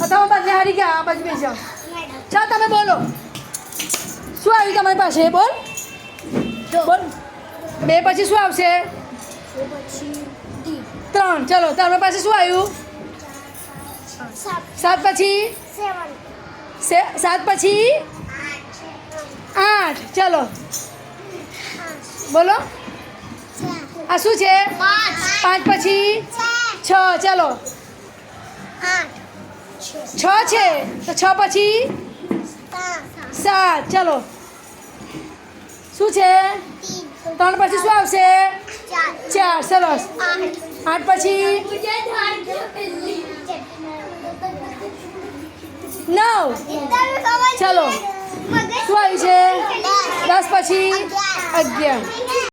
તમે બંને હારી ગયા આ બાજુ બેસી જાઓ ચાલ તમે બોલો શું આવ્યું તમારી પાસે બોલ બોલ 2 પછી શું આવશે 3 ચલો તમારી પાસે શું આવ્યું 7 પછી 7 પછી 8 ચલો બોલો આ શું છે 5 પછી 6 ચલો 6 છે તો 6 પછી 7 ચલો શું છે 3 પછી શું આવશે 4 સરસ 8 પછી 9 ચલો શું આવ્યું છે 10 પછી 11